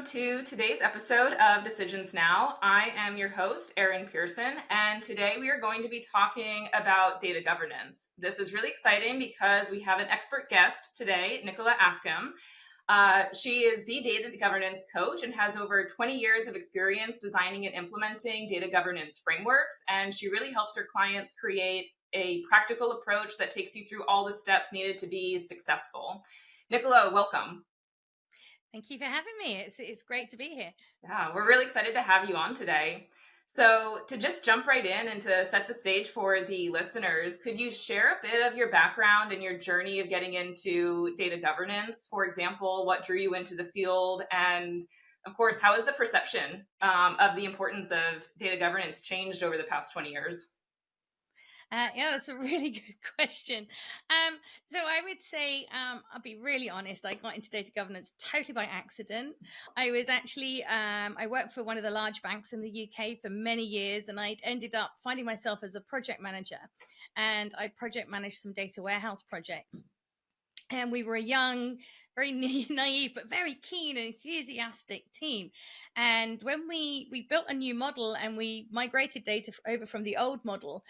to today's episode of Decisions Now. I am your host, Erin Pearson, and today we are going to be talking about data governance. This is really exciting because we have an expert guest today, Nicola Askham. She is the data governance coach and has over 20 years of experience designing and implementing data governance frameworks, and she really helps her clients create a practical approach that takes you through all the steps needed to be successful. Nicola, welcome. Thank you for having me. It's great to be here. Yeah, we're really excited to have you on today. So, to just jump right in and to set the stage for the listeners, could you share a bit of your background and your journey of getting into data governance? For example, what drew you into the field? And of course, how has the perception of the importance of data governance changed over the past 20 years? Yeah, that's a really good question. So I would say, I'll be really honest, I got into data governance totally by accident. I was actually, I worked for one of the large banks in the UK for many years, and I ended up finding myself as a project manager. And I project managed some data warehouse projects. And we were a young, very naive, but very keen and enthusiastic team. And when we built a new model and we migrated data over from the old model,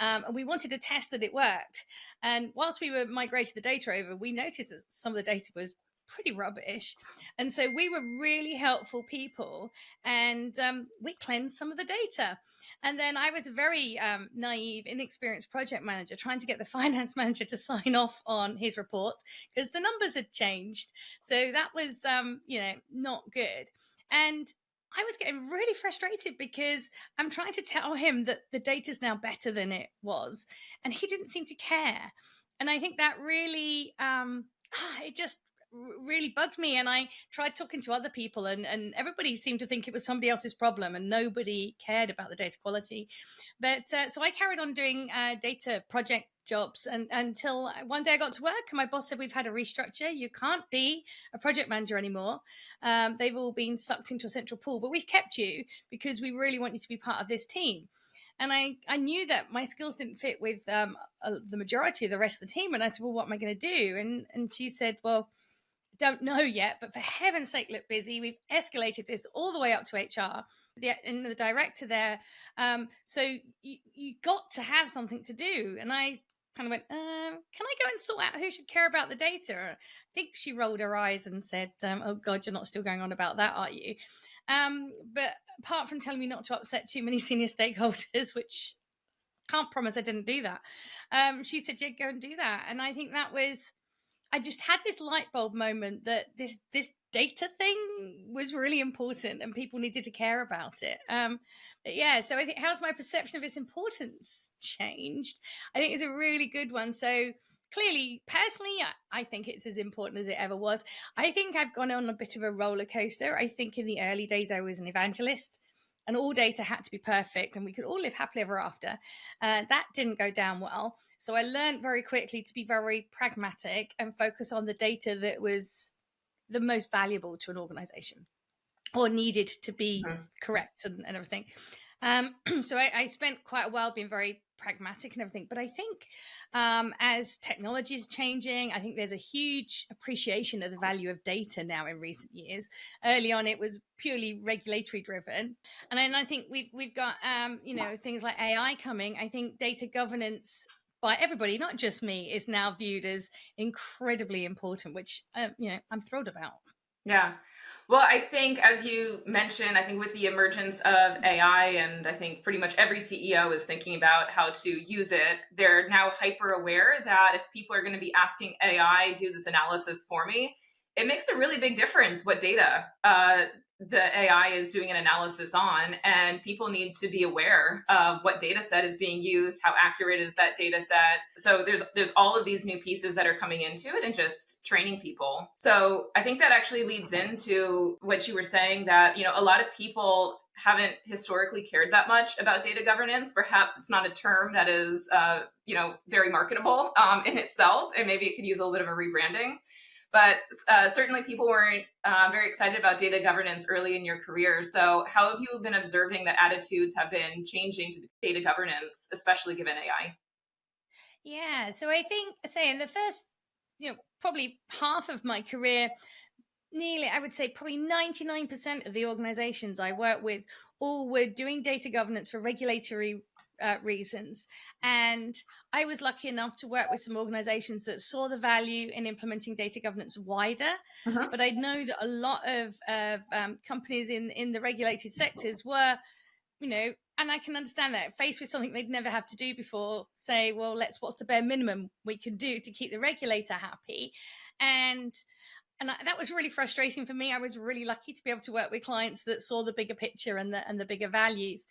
and we wanted to test that it worked. And whilst we were migrating the data over, we noticed that some of the data was pretty rubbish. And so we were really helpful people, and we cleansed some of the data. And then I was a very naive, inexperienced project manager trying to get the finance manager to sign off on his reports because the numbers had changed. So that was, not good. And I was getting really frustrated because I'm trying to tell him that the data's now better than it was, and he didn't seem to care. And I think that really, it just really bugged me. And I tried talking to other people, and everybody seemed to think it was somebody else's problem, and nobody cared about the data quality. But so I carried on doing data project jobs and until one day I got to work and my boss said, we've had a restructure, you can't be a project manager anymore. They've all been sucked into a central pool, but we've kept you because we really want you to be part of this team. And I knew that my skills didn't fit with the majority of the rest of the team. And I said, well, what am I going to do? And she said, well, don't know yet, but for heaven's sake, look busy. We've escalated this all the way up to HR and the director there. So you got to have something to do. And I kind of went, can I go and sort out who should care about the data? I think she rolled her eyes and said, oh God, you're not still going on about that, are you? But apart from telling me not to upset too many senior stakeholders, which can't promise I didn't do that, she said, yeah, go and do that. And I think that was, I just had this light bulb moment that this data thing was really important and people needed to care about it. But yeah, so I think, how's my perception of its importance changed? I think it's a really good one. So clearly, personally, I think it's as important as it ever was. I think I've gone on a bit of a roller coaster. I think in the early days, I was an evangelist and all data had to be perfect and we could all live happily ever after. That didn't go down well. So I learned very quickly to be very pragmatic and focus on the data that was the most valuable to an organization or needed to be correct and everything. So I spent quite a while being very pragmatic and everything. But I think as technology is changing, I think there's a huge appreciation of the value of data now in recent years. Early on, it was purely regulatory driven. And then I think we've got, things like AI coming. I think data governance by everybody, not just me, is now viewed as incredibly important, which, I'm thrilled about. Yeah. Well, I think, as you mentioned, I think with the emergence of AI, and I think pretty much every CEO is thinking about how to use it, they're now hyper aware that if people are going to be asking AI, do this analysis for me, it makes a really big difference what data the AI is doing an analysis on, and people need to be aware of what data set is being used, how accurate is that data set. So there's all of these new pieces that are coming into it and just training people. So I think that actually leads into what you were saying, that, a lot of people haven't historically cared that much about data governance. Perhaps it's not a term that is, very marketable in itself, and maybe it could use a little bit of a rebranding. But certainly people weren't very excited about data governance early in your career. So how have you been observing that attitudes have been changing to data governance, especially given AI? Yeah. So I think, say, in the first, probably half of my career, nearly, I would say probably 99% of the organizations I work with all were doing data governance for regulatory reasons. And I was lucky enough to work with some organizations that saw the value in implementing data governance wider. Mhm. But I know that a lot of companies in the regulated sectors were, and I can understand that, faced with something they'd never have to do before, say, well, what's the bare minimum we can do to keep the regulator happy? And that was really frustrating for me. I was really lucky to be able to work with clients that saw the bigger picture and the bigger values.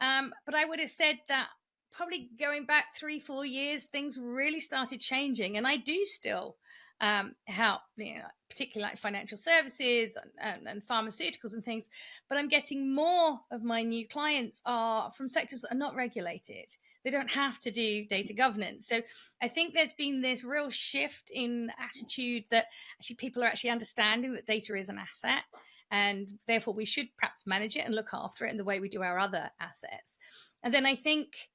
But I would have said that probably going back 3-4 years, things really started changing, and I do still help, particularly like financial services and pharmaceuticals and things. But I'm getting more of my new clients are from sectors that are not regulated. They don't have to do data governance. So I think there's been this real shift in attitude that actually people are actually understanding that data is an asset, and therefore we should perhaps manage it and look after it in the way we do our other assets. And then I think,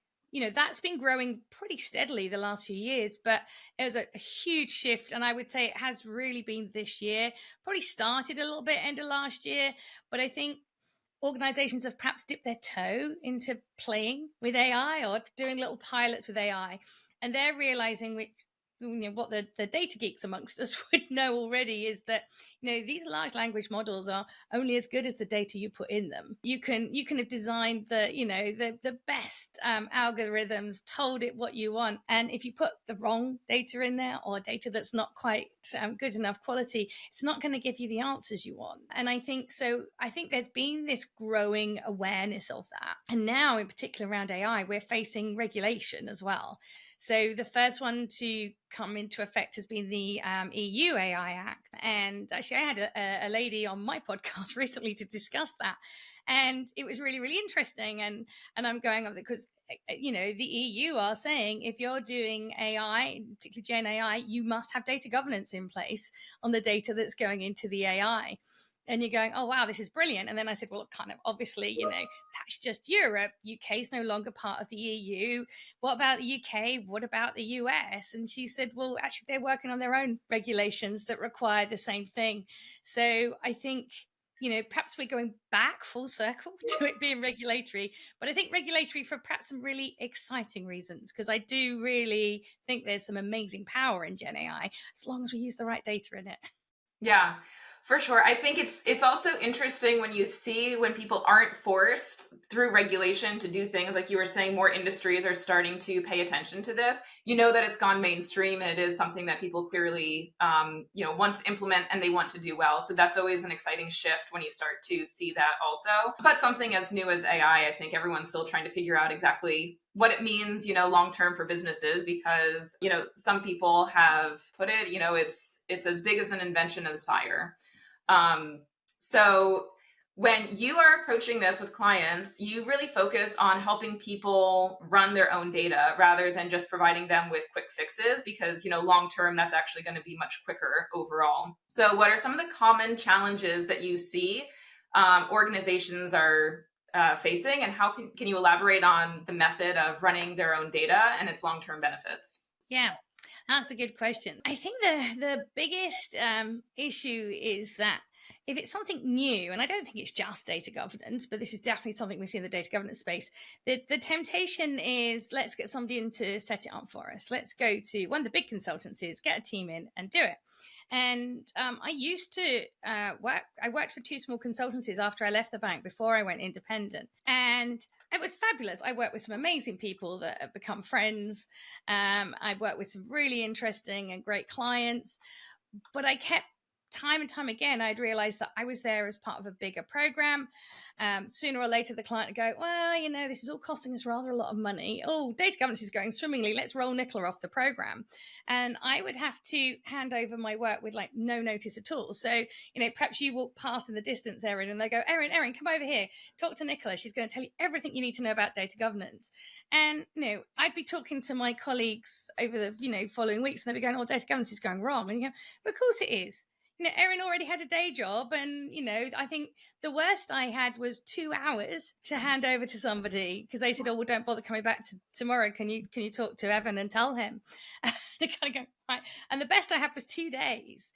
that's been growing pretty steadily the last few years, but it was a huge shift. And I would say it has really been this year, probably started a little bit end of last year, but I think organizations have perhaps dipped their toe into playing with AI or doing little pilots with AI. And they're realizing, which, what the data geeks amongst us would know already, is that these large language models are only as good as the data you put in them. You can have designed the best algorithms, told it what you want, and if you put the wrong data in there, or data that's not quite good enough quality, it's not going to give you the answers you want. And I think there's been this growing awareness of that, and now in particular around AI, we're facing regulation as well. So the first one to come into effect has been the EU AI Act. And actually, I had a lady on my podcast recently to discuss that. And it was really, really interesting. And I'm going on because, the EU are saying if you're doing AI, particularly Gen AI, you must have data governance in place on the data that's going into the AI. And you're going, oh, wow, this is brilliant. And then I said, well, kind of obviously, that's just Europe. UK is no longer part of the EU. What about the UK? What about the US? And she said, well, actually, they're working on their own regulations that require the same thing. So I think, perhaps we're going back full circle to it being regulatory, but I think regulatory for perhaps some really exciting reasons, because I do really think there's some amazing power in Gen AI as long as we use the right data in it. Yeah, for sure. I think it's also interesting when you see when people aren't forced through regulation to do things like you were saying, more industries are starting to pay attention to this. You know that it's gone mainstream and it is something that people clearly want to implement and they want to do well. So that's always an exciting shift when you start to see that also. But something as new as AI, I think everyone's still trying to figure out exactly what it means, long term for businesses, because, some people have put it, it's as big as an invention as fire. So when you are approaching this with clients, you really focus on helping people run their own data rather than just providing them with quick fixes, because, long term, that's actually going to be much quicker overall. So what are some of the common challenges that you see organizations are facing, and how can you elaborate on the method of running their own data and its long-term benefits? Yeah, that's a good question. I think the biggest issue is that if it's something new, and I don't think it's just data governance, but this is definitely something we see in the data governance space, the temptation is, let's get somebody in to set it up for us. Let's go to one of the big consultancies, get a team in and do it. And I used to I worked for 2 small consultancies after I left the bank before I went independent. And it was fabulous. I worked with some amazing people that have become friends. I worked with some really interesting and great clients, but I kept time and time again, I'd realized that I was there as part of a bigger program. Sooner or later, the client would go, well, this is all costing us rather a lot of money. Oh, data governance is going swimmingly. Let's roll Nicola off the program. And I would have to hand over my work with no notice at all. So, perhaps you walk past in the distance, Erin, and they go, Erin, come over here. Talk to Nicola. She's going to tell you everything you need to know about data governance. And, I'd be talking to my colleagues over the, following weeks, and they'd be going, oh, data governance is going wrong. And you go, well, of course it is. Erin already had a day job, and I think the worst I had was 2 hours to hand over to somebody, because they said, oh, well, don't bother coming back tomorrow. Can you talk to Evan and tell him? And I kind of go, right. And the best I had was 2 days.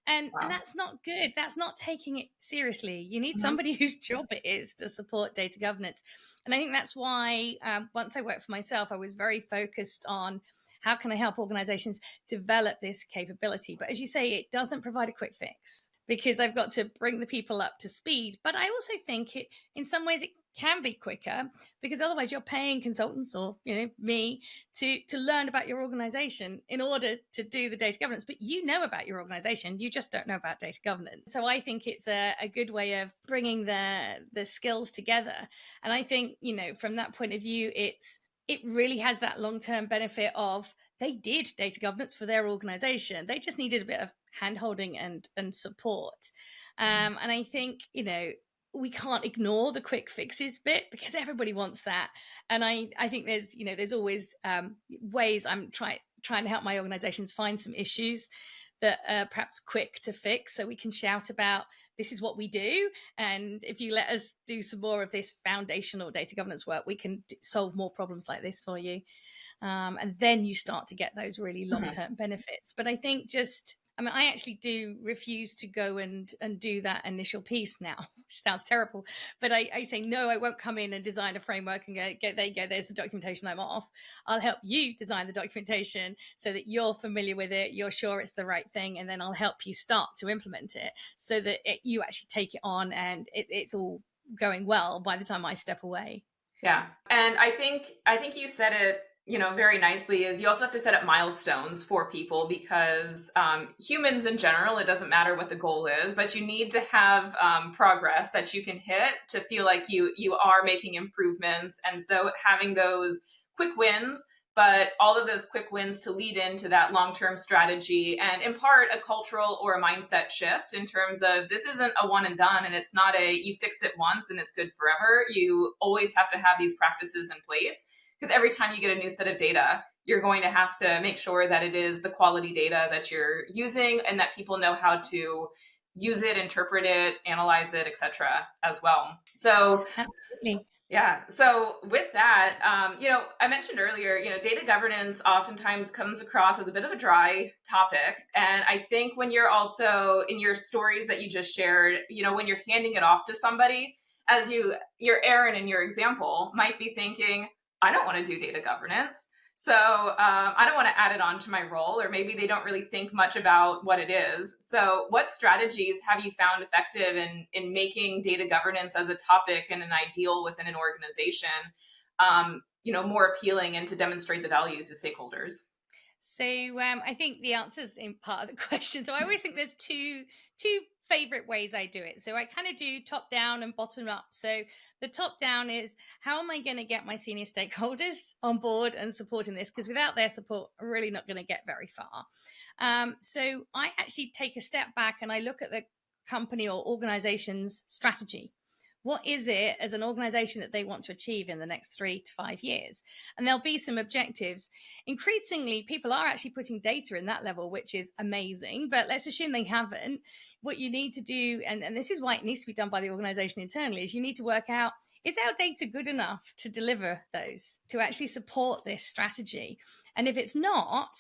And Wow. that's not good. That's not taking it seriously. You need Mhm. somebody whose job it is to support data governance. And I think that's why once I worked for myself, I was very focused on how can I help organizations develop this capability. But as you say, it doesn't provide a quick fix because I've got to bring the people up to speed. But I also think it, in some ways, it can be quicker because otherwise you're paying consultants or me to learn about your organization in order to do the data governance. But you know about your organization, you just don't know about data governance. So I think it's a good way of bringing the skills together. And I think from that point of view, it really has that long-term benefit of they did data governance for their organization. They just needed a bit of hand-holding and support. And I think we can't ignore the quick fixes bit because everybody wants that. And I think there's always ways I'm trying to help my organizations find some issues that are perhaps quick to fix, so we can shout about this is what we do, and if you let us do some more of this foundational data governance work, we can solve more problems like this for you. And then you start to get those really Mhm. long-term benefits. But I think I actually do refuse to go and do that initial piece now, which sounds terrible. But I say, no, I won't come in and design a framework and go, there you go, there's the documentation, I'm off. I'll help you design the documentation so that you're familiar with it, you're sure it's the right thing, and then I'll help you start to implement it so that you actually take it on and it's all going well by the time I step away. Yeah. And I think you said it, very nicely, is you also have to set up milestones for people because humans in general, it doesn't matter what the goal is, but you need to have progress that you can hit to feel like you are making improvements. And so having those quick wins, but all of those quick wins to lead into that long-term strategy and impart a cultural or a mindset shift in terms of this isn't a one and done, and it's not a you fix it once and it's good forever. You always have to have these practices in place because every time you get a new set of data, you're going to have to make sure that it is the quality data that you're using and that people know how to use it, interpret it, analyze it, etc. as well. So Absolutely. yeah. So with that, I mentioned earlier, data governance oftentimes comes across as a bit of a dry topic. And I think when you're also in your stories that you just shared, when you're handing it off to somebody, as your Erin in your example might be thinking, I don't want to do data governance. So I don't want to add it on to my role, or maybe they don't really think much about what it is. So what strategies have you found effective in making data governance as a topic and an ideal within an organization, more appealing and to demonstrate the values to stakeholders? So I think the answer's in part of the question. So I always think there's two favorite ways I do it. So I kind of do top down and bottom up. So the top down is how am I going to get my senior stakeholders on board and supporting this? Because without their support, I'm really not going to get very far. So I actually take a step back and I look at the company or organization's strategy. What is it as an organization that they want to achieve in the next 3 to 5 years? And there'll be some objectives. Increasingly, people are actually putting data in that level, which is amazing, but let's assume they haven't. What you need to do, and this is why it needs to be done by the organization internally, is you need to work out, is our data good enough to deliver those, to actually support this strategy? And if it's not,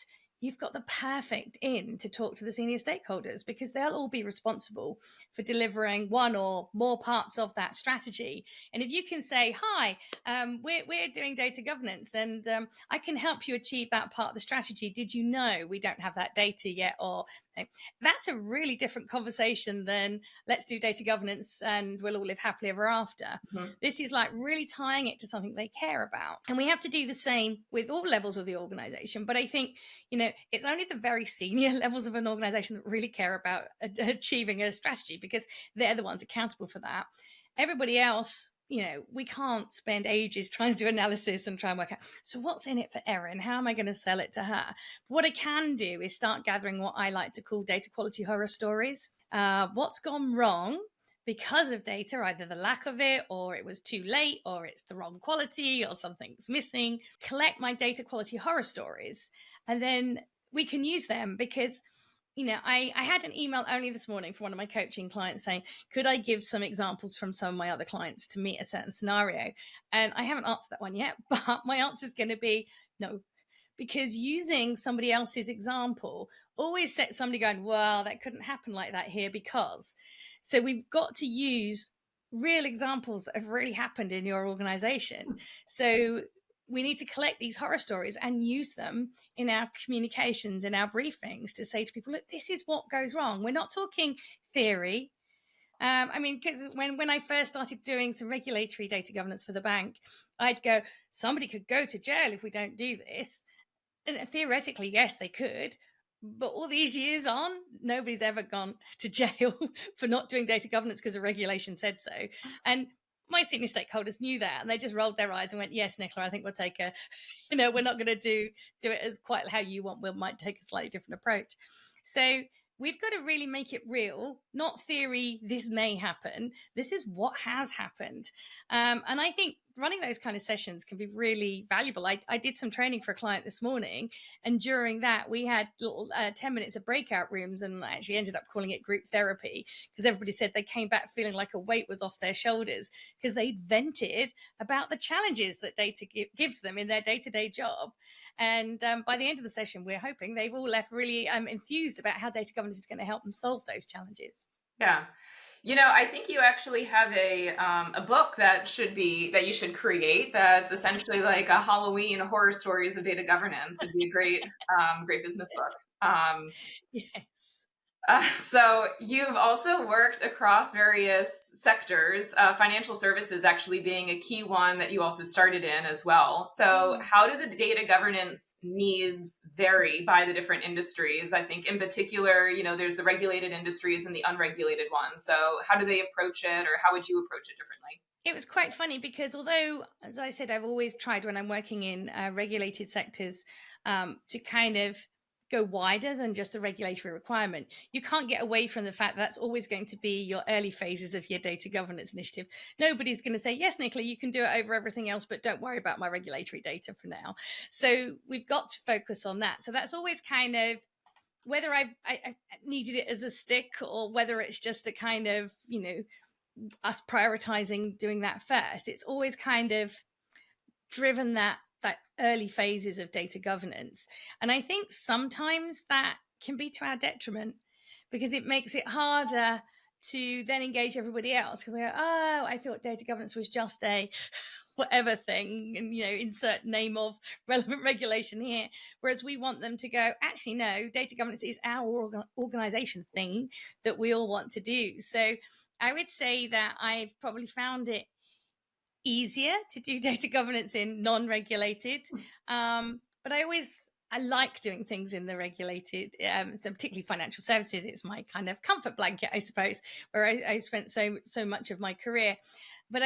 you've got the perfect in to talk to the senior stakeholders because they'll all be responsible for delivering one or more parts of that strategy. And if you can say, hi, we're doing data governance and I can help you achieve that part of the strategy. Did you know we don't have that data yet? Or that's a really different conversation than let's do data governance and we'll all live happily ever after. Mhm. This is like really tying it to something they care about. And we have to do the same with all levels of the organization. But I think, it's only the very senior levels of an organization that really care about achieving a strategy because they're the ones accountable for that. Everybody else, we can't spend ages trying to do analysis and try and work out, so what's in it for Erin? How am I going to sell it to her? What I can do is start gathering what I like to call data quality horror stories. What's gone wrong because of data, either the lack of it, or it was too late, or it's the wrong quality, or something's missing. Collect my data quality horror stories, and then we can use them because I had an email only this morning from one of my coaching clients saying, could I give some examples from some of my other clients to meet a certain scenario? And I haven't answered that one yet, but my answer is going to be no, because using somebody else's example always sets somebody going, well, that couldn't happen like that here because. So we've got to use real examples that have really happened in your organization. So we need to collect these horror stories and use them in our communications, in our briefings, to say to people, look, this is what goes wrong. We're not talking theory. I mean, because when I first started doing some regulatory data governance for the bank, I'd go, somebody could go to jail if we don't do this. And theoretically, yes, they could. But all these years on, nobody's ever gone to jail for not doing data governance because a regulation said so. And my senior stakeholders knew that, and they just rolled their eyes and went, yes, Nicola, I think we'll take a, we're not going to do it as quite how you want. We might take a slightly different approach. So we've got to really make it real, not theory, this may happen. This is what has happened. And I think running those kind of sessions can be really valuable. I did some training for a client this morning, and during that we had little 10 minutes of breakout rooms, and I actually ended up calling it group therapy because everybody said they came back feeling like a weight was off their shoulders because they'd vented about the challenges that data gives them in their day-to-day job. And by the end of the session, we're hoping they've all left really enthused about how data governance is going to help them solve those challenges. Yeah. I think you actually have a book that you should create that's essentially like a Halloween horror stories of data governance. It'd be a great business book. Yes. So you've also worked across various sectors, financial services actually being a key one that you also started in as well. So how do the data governance needs vary by the different industries? I think in particular, there's the regulated industries and the unregulated ones. So how do they approach it, or how would you approach it differently? It was quite funny because although, as I said, I've always tried when I'm working in regulated sectors to kind of go wider than just the regulatory requirement. You can't get away from the fact that that's always going to be your early phases of your data governance initiative. Nobody's going to say, yes, Nicola, you can do it over everything else, but don't worry about my regulatory data for now. So we've got to focus on that. So that's always kind of, whether I needed it as a stick or whether it's just a kind of, us prioritizing doing that first, it's always kind of driven that early phases of data governance. And I think sometimes that can be to our detriment because it makes it harder to then engage everybody else, because I go, oh, I thought data governance was just a whatever thing, and insert name of relevant regulation here, whereas we want them to go, actually no, data governance is our organization thing that we all want to do. So I would say that I've probably found it easier to do data governance in non-regulated, but I like doing things in the regulated, so particularly financial services. It's my kind of comfort blanket, I suppose, where I spent so much of my career. But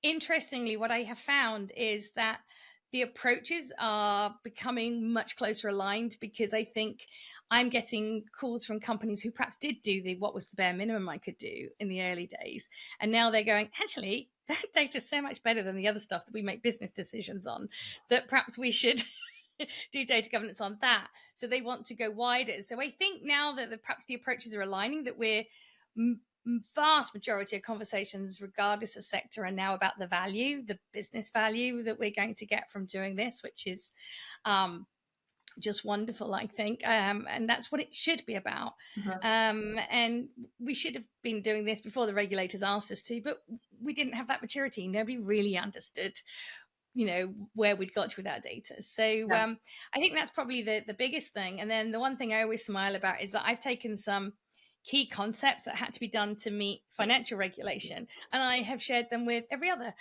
interestingly, what I have found is that the approaches are becoming much closer aligned, because I think I'm getting calls from companies who perhaps did do what was the bare minimum I could do in the early days. And now they're going, actually, that data is so much better than the other stuff that we make business decisions on, that perhaps we should do data governance on that. So they want to go wider. So I think now that perhaps the approaches are aligning, that we're vast majority of conversations, regardless of sector, are now about the value, the business value that we're going to get from doing this, which is just wonderful, I think. And that's what it should be about. And we should have been doing this before the regulators asked us to, but we didn't have that maturity. Nobody really understood where we'd got to with our data. So I think that's probably the biggest thing. And then the one thing I always smile about is that I've taken some key concepts that had to be done to meet financial regulation, and I have shared them with every other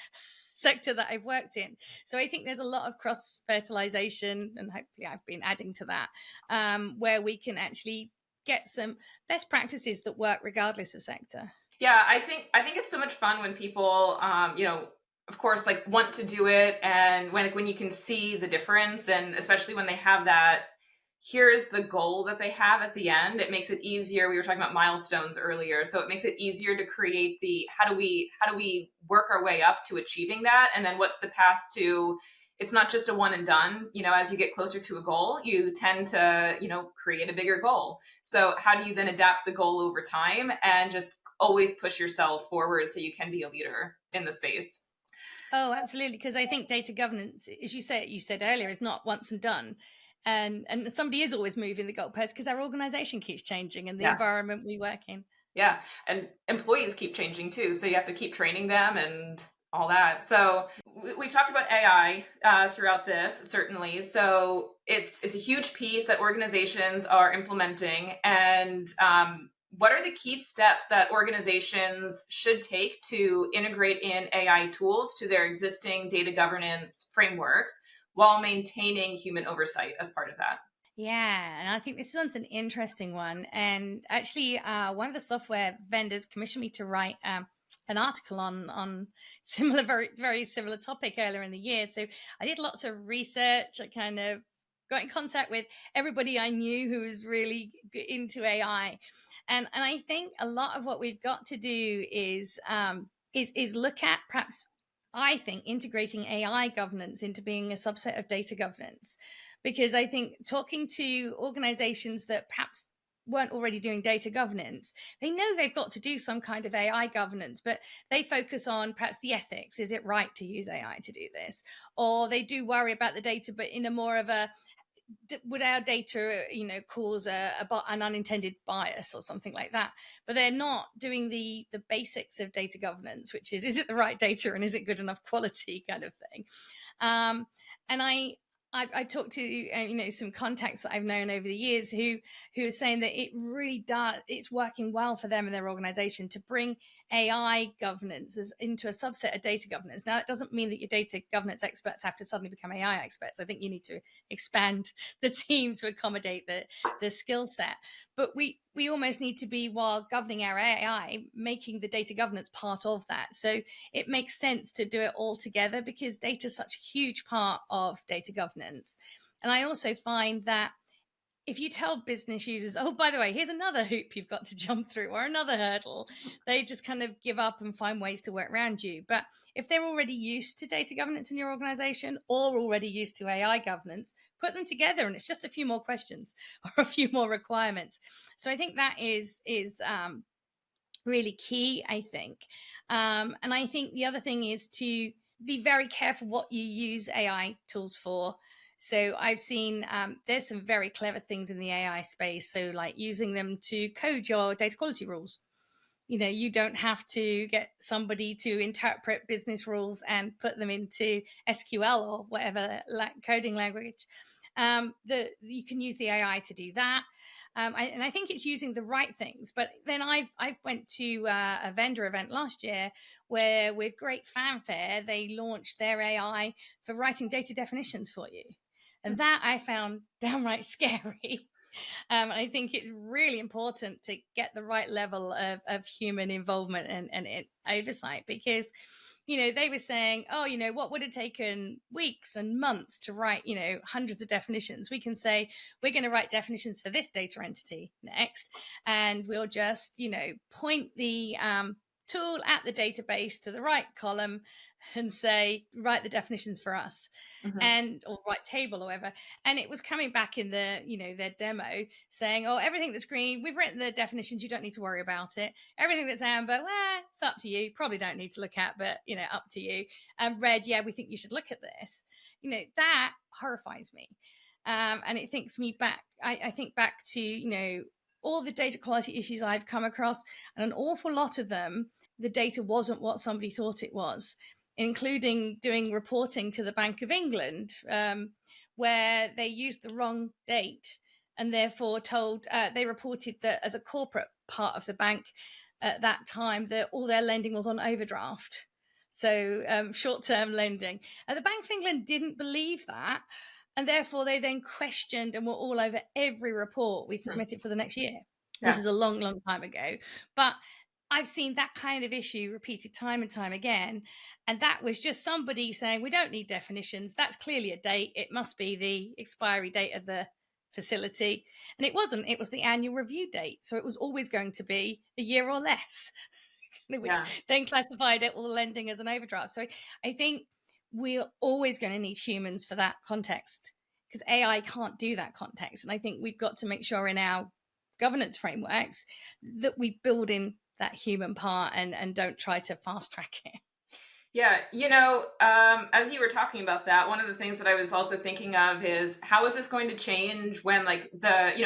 sector that I've worked in. So I think there's a lot of cross fertilization, and hopefully I've been adding to that, where we can actually get some best practices that work regardless of sector. Yeah, I think it's so much fun when people, of course, like want to do it, and when you can see the difference, and especially when they have that, here's the goal that they have at the end, it makes it easier. We were talking about milestones earlier, so it makes it easier to create the how do we work our way up to achieving that, and then what's the path to. It's not just a one and done. As you get closer to a goal, you tend to create a bigger goal. So how do you then adapt the goal over time and just always push yourself forward so you can be a leader in the space? Oh, absolutely. Because I think data governance, as you said earlier, is not once and done. And somebody is always moving the goalposts because our organization keeps changing and the Yeah. environment we work in. Yeah, and employees keep changing too, so you have to keep training them and all that. So we've talked about AI throughout this, certainly. So it's a huge piece that organizations are implementing. And what are the key steps that organizations should take to integrate in AI tools to their existing data governance frameworks while maintaining human oversight as part of that? Yeah, and I think this one's an interesting one. And actually, one of the software vendors commissioned me to write an article on similar, very similar topic earlier in the year. So I did lots of research. I kind of got in contact with everybody I knew who was really into AI, and I think a lot of what we've got to do is look at perhaps. I think integrating AI governance into being a subset of data governance, because I think talking to organizations that perhaps weren't already doing data governance, they know they've got to do some kind of AI governance, but they focus on perhaps the ethics. Is it right to use AI to do this? Or they do worry about the data, but in a more of a, would our data, cause an unintended bias or something like that? But they're not doing the basics of data governance, which is it the right data and is it good enough quality kind of thing. And I talked to some contacts that I've known over the years who are saying that it really does, it's working well for them and their organization to bring AI governance into a subset of data governance. Now, it doesn't mean that your data governance experts have to suddenly become AI experts. I think you need to expand the team to accommodate the skill set. But we almost need to be, while governing our AI, making the data governance part of that. So it makes sense to do it all together because data is such a huge part of data governance. And I also find that if you tell business users, oh, by the way, here's another hoop you've got to jump through or another hurdle, they just kind of give up and find ways to work around you. But if they're already used to data governance in your organization or already used to AI governance, put them together and it's just a few more questions or a few more requirements. So I think that is really key, I think. And I think the other thing is to be very careful what you use AI tools for. So I've seen there's some very clever things in the AI space. So like using them to code your data quality rules. You don't have to get somebody to interpret business rules and put them into SQL or whatever coding language. You can use the AI to do that. And I think it's using the right things. But then I've went to a vendor event last year where, with great fanfare, they launched their AI for writing data definitions for you, and that I found downright scary. I think it's really important to get the right level of human involvement and oversight because, they were saying, oh, what would have taken weeks and months to write, hundreds of definitions. We can say, we're going to write definitions for this data entity next. And we'll just, point the tool at the database to the right column and say, write the definitions for us, Mhm. and or write table or whatever. And it was coming back in the their demo saying, oh, everything that's green, we've written the definitions, you don't need to worry about it. Everything that's amber, well, it's up to you, probably don't need to look at, but up to you. And red, yeah, we think you should look at this. That horrifies me. And it thinks me back, I think back to all the data quality issues I've come across, and an awful lot of them, the data wasn't what somebody thought it was, including doing reporting to the Bank of England, where they used the wrong date and therefore they reported that as a corporate part of the bank at that time that all their lending was on overdraft. So short-term lending. And the Bank of England didn't believe that. And therefore they then questioned and were all over every report we submitted for the next year. This Yeah. is a long, long time ago. But I've seen that kind of issue repeated time and time again. And that was just somebody saying, we don't need definitions. That's clearly a date. It must be the expiry date of the facility. And it wasn't, it was the annual review date. So it was always going to be a year or less, which Yeah. then classified it all lending as an overdraft. So I think we're always going to need humans for that context because AI can't do that context. And I think we've got to make sure in our governance frameworks that we build in that human part and don't try to fast track it. Yeah, as you were talking about that, one of the things that I was also thinking of is how is this going to change when like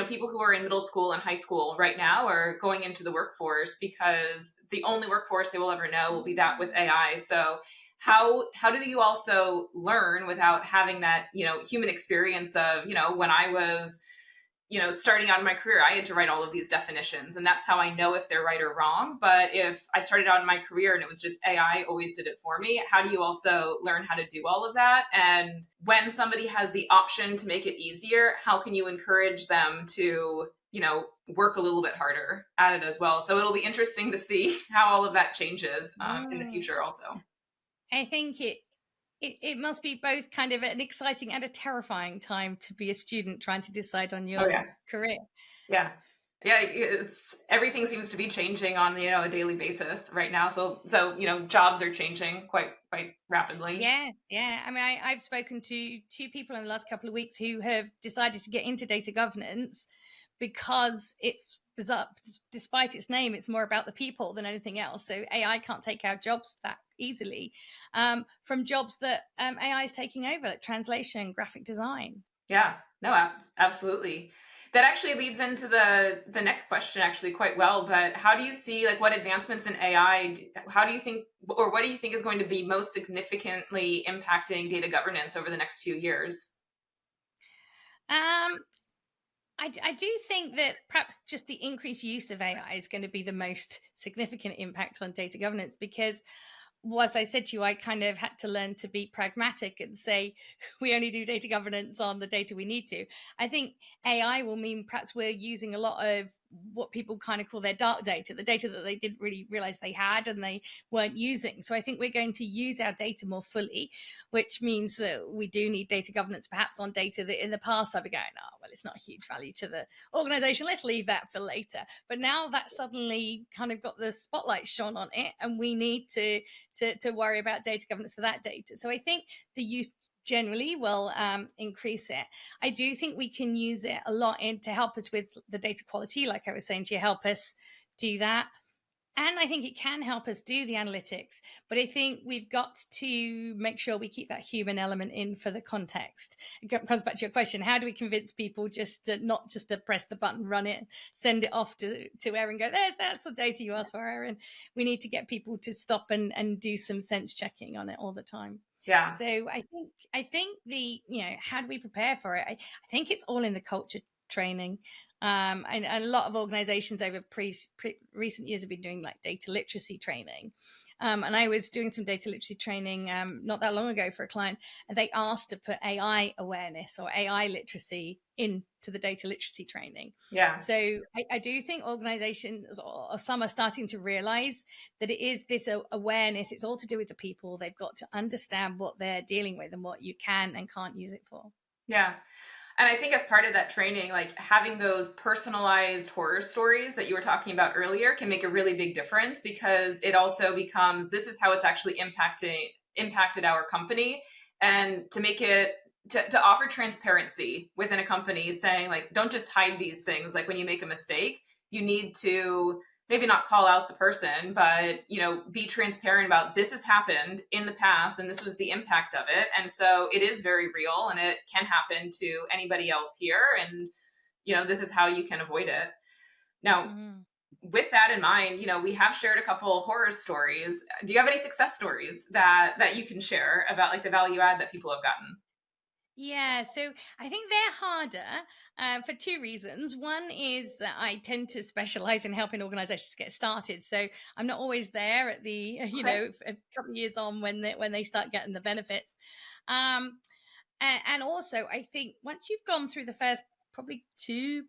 people who are in middle school and high school right now are going into the workforce because the only workforce they will ever know will be that with AI. So how do you also learn without having that, human experience of, when I was starting out in my career, I had to write all of these definitions, and that's how I know if they're right or wrong. But if I started out in my career and it was just AI always did it for me, how do you also learn how to do all of that? And when somebody has the option to make it easier, how can you encourage them to, work a little bit harder at it as well? So it'll be interesting to see how all of that changes in the Mm. future also. I think it must be both kind of an exciting and a terrifying time to be a student trying to decide on Oh your yeah. career. Yeah. Yeah, it's everything seems to be changing on, a daily basis right now. So, jobs are changing quite rapidly. Yeah, yeah. I mean, I've spoken to two people in the last couple of weeks who have decided to get into data governance because it's bizarre. Despite its name, it's more about the people than anything else. So AI can't take our jobs that easily from jobs that AI is taking over, like translation, graphic design. Yeah. No, absolutely. That actually leads into the next question actually quite well, but how do you see like what advancements in AI how do you think or what do you think is going to be most significantly impacting data governance over the next few years? Um, I do think that perhaps just the increased use of AI is going to be the most significant impact on data governance because as I said to you, I kind of had to learn to be pragmatic and say we only do data governance on the data we need to. I think AI will mean perhaps we're using a lot of what people kind of call their dark data, the data that they didn't really realize they had and they weren't using. So I think we're going to use our data more fully, which means that we do need data governance perhaps on data that in the past I'd be going, oh, well, it's not a huge value to the organization. Let's leave that for later. But now that suddenly kind of got the spotlight shone on it, and we need to worry about data governance for that data. So I think the use generally will increase it. I do think we can use it a lot to help us with the data quality, like I was saying, to help us do that. And I think it can help us do the analytics, but I think we've got to make sure we keep that human element in for the context. It comes back to your question: how do we convince people just to not just to press the button, run it, send it off to Erin, go, that's the data you asked for, Erin. We need to get people to stop and do some sense checking on it all the time. Yeah. So I think the how do we prepare for it? I think it's all in the culture training. And a lot of organizations over recent years have been doing like data literacy training. And I was doing some data literacy training not that long ago for a client, and they asked to put AI awareness or AI literacy into the data literacy training. Yeah. So I do think organizations or some are starting to realize that it is this awareness. It's all to do with the people. They've got to understand what they're dealing with and what you can and can't use it for. Yeah. And I think as part of that training, like having those personalized horror stories that you were talking about earlier can make a really big difference because it also becomes this is how it's actually impacted our company. And to make it to offer transparency within a company, saying like don't just hide these things. Like when you make a mistake, you need to maybe not call out the person, but be transparent about this has happened in the past and this was the impact of it. And so it is very real and it can happen to anybody else here. And this is how you can avoid it. Now, Mhm. with that in mind, we have shared a couple horror stories. Do you have any success stories that you can share about like the value add that people have gotten? Yeah, so I think they're harder for two reasons. One is that I tend to specialize in helping organizations get started, so I'm not always there at the Okay. a couple of years on when they start getting the benefits. Um, and also, I think once you've gone through the first probably 2,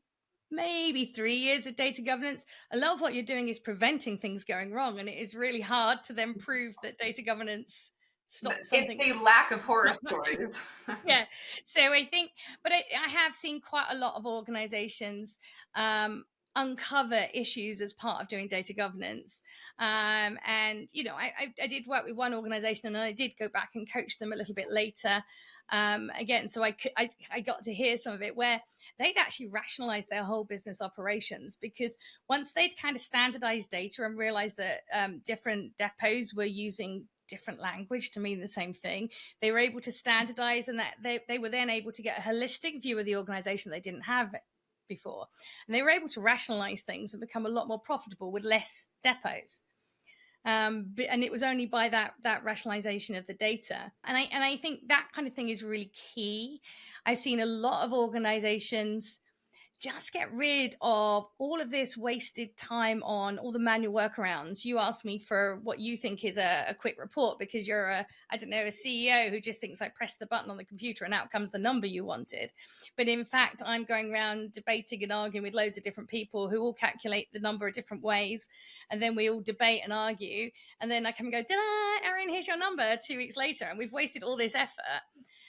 maybe 3 years of data governance, a lot of what you're doing is preventing things going wrong, and it is really hard to then prove that data governance stopped It's something. the lack of horror Not, stories. yeah. So I think, but I have seen quite a lot of organizations uncover issues as part of doing data governance. And, I did work with one organization and I did go back and coach them a little bit later. Again, so I got to hear some of it where they'd actually rationalized their whole business operations because once they'd kind of standardized data and realized that different depots were using different language to mean the same thing. They were able to standardize, and that they were then able to get a holistic view of the organization they didn't have before. And they were able to rationalize things and become a lot more profitable with less depots. And it was only by that rationalization of the data. And I think that kind of thing is really key. I've seen a lot of organizations just get rid of all of this wasted time on all the manual workarounds. You asked me for what you think is a quick report because you're a CEO who just thinks I pressed the button on the computer and out comes the number you wanted. But in fact, I'm going around debating and arguing with loads of different people who all calculate the number of different ways. And then we all debate and argue. And then I come and go, ta-da, Erin, here's your number 2 weeks later. And we've wasted all this effort.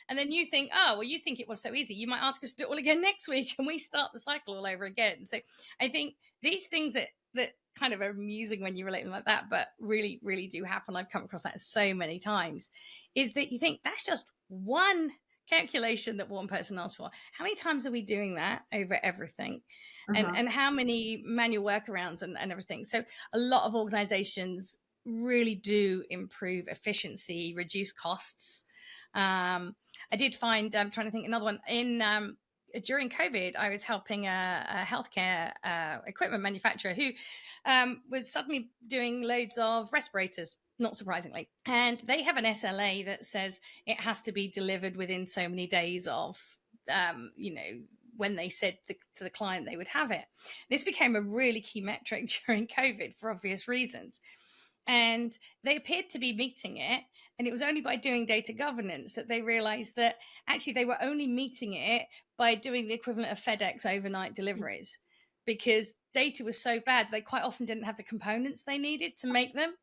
And then you think, oh, well, you think it was so easy. You might ask us to do it all again next week and we start the cycle all over again. So I think these things that kind of are amusing when you relate them like that, but really, really do happen. I've come across that so many times, is that you think that's just one calculation that one person asked for. How many times are we doing that over everything? And how many manual workarounds and everything? So a lot of organizations really do improve efficiency, reduce costs. I did find, I'm trying to think another one during COVID, I was helping a healthcare equipment manufacturer who was suddenly doing loads of respirators, not surprisingly. And they have an SLA that says it has to be delivered within so many days of, when they said to the client they would have it. This became a really key metric during COVID for obvious reasons. And they appeared to be meeting it. And it was only by doing data governance that they realized that actually they were only meeting it by doing the equivalent of FedEx overnight deliveries, because data was so bad, they quite often didn't have the components they needed to make them.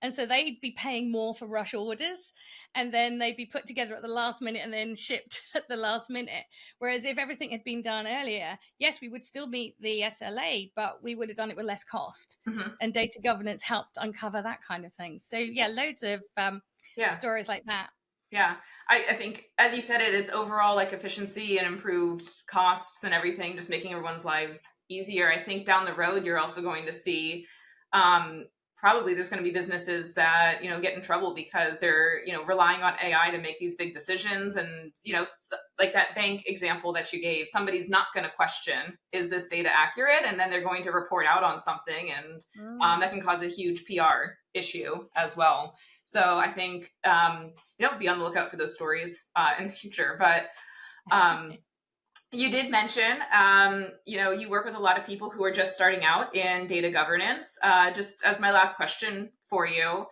And so they'd be paying more for rush orders, and then they'd be put together at the last minute and then shipped at the last minute. Whereas if everything had been done earlier, yes, we would still meet the SLA, but we would have done it with less cost. And data governance helped uncover that kind of thing. So yeah, loads of stories like that. Yeah, I think, as you said it's overall like efficiency and improved costs and everything, just making everyone's lives easier. I think down the road, you're also going to see probably there's going to be businesses that, get in trouble because they're, relying on AI to make these big decisions. And, like that bank example that you gave, somebody's not going to question, is this data accurate? And then they're going to report out on something, and that can cause a huge PR issue as well. So I think, be on the lookout for those stories in the future. But you did mention, you work with a lot of people who are just starting out in data governance. Just as my last question for you,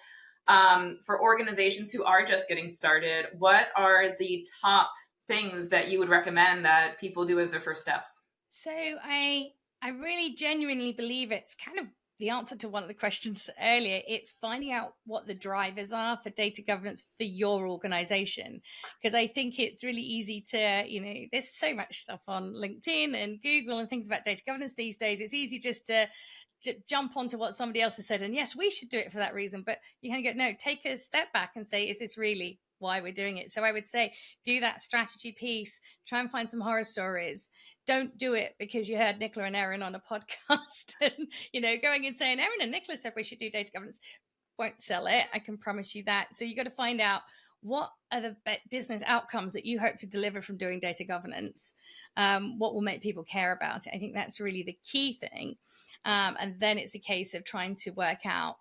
for organizations who are just getting started, what are the top things that you would recommend that people do as their first steps? So I really genuinely believe it's kind of the answer to one of the questions earlier. It's finding out what the drivers are for data governance for your organization. Because I think it's really easy to, there's so much stuff on LinkedIn and Google and things about data governance these days. It's easy just to jump onto what somebody else has said. And yes, we should do it for that reason. But you kind of go, no, take a step back and say, is this really why we're doing it? So I would say do that strategy piece, try and find some horror stories. Don't do it because you heard Nicola and Erin on a podcast and, going and saying, Erin and Nicola said we should do data governance. Won't sell it. I can promise you that. So you got to find out what are the business outcomes that you hope to deliver from doing data governance. What will make people care about it? I think that's really the key thing. And then it's a case of trying to work out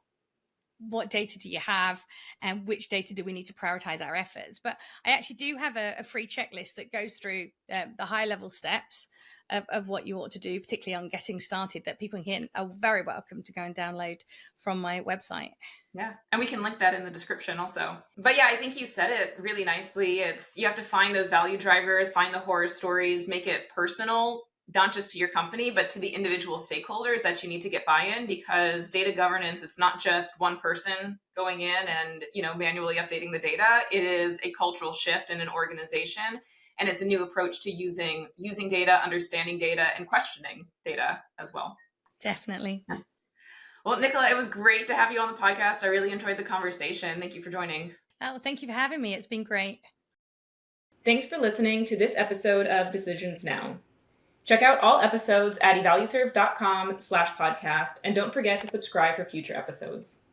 what data do you have and which data do we need to prioritize our efforts. But I actually do have a free checklist that goes through the high level steps of what you ought to do, particularly on getting started, that people are very welcome to go and download from my website. Yeah. And we can link that in the description also. But yeah, I think you said it really nicely. You have to find those value drivers, find the horror stories, make it personal, not just to your company, but to the individual stakeholders that you need to get buy-in, because data governance, it's not just one person going in and, manually updating the data. It is a cultural shift in an organization. And it's a new approach to using data, understanding data, and questioning data as well. Definitely. Yeah. Well, Nicola, it was great to have you on the podcast. I really enjoyed the conversation. Thank you for joining. Oh, thank you for having me. It's been great. Thanks for listening to this episode of Decisions Now. Check out all episodes at evalueserve.com/podcast, and don't forget to subscribe for future episodes.